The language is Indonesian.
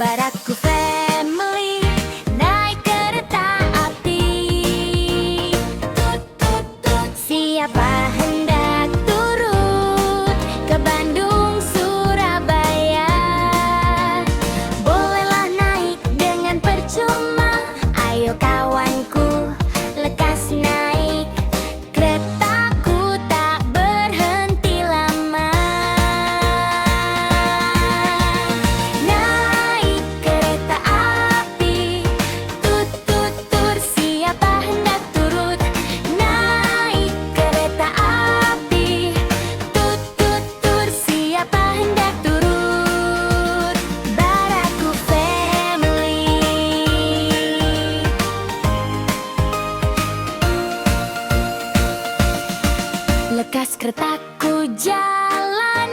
Baraku family naik kereta api. Tut tut tut, siapa hendak turun ke Bandung Surabaya? Bolehlah naik dengan percuma. Ayo kawanku, lekas naik. Keretaku tak berhenti lama. Naik kereta api, tut tut tut, siapa hendak turut? Naik kereta api, tut tut tut, siapa hendak turut? Baraku family. Lekas keretaku jalan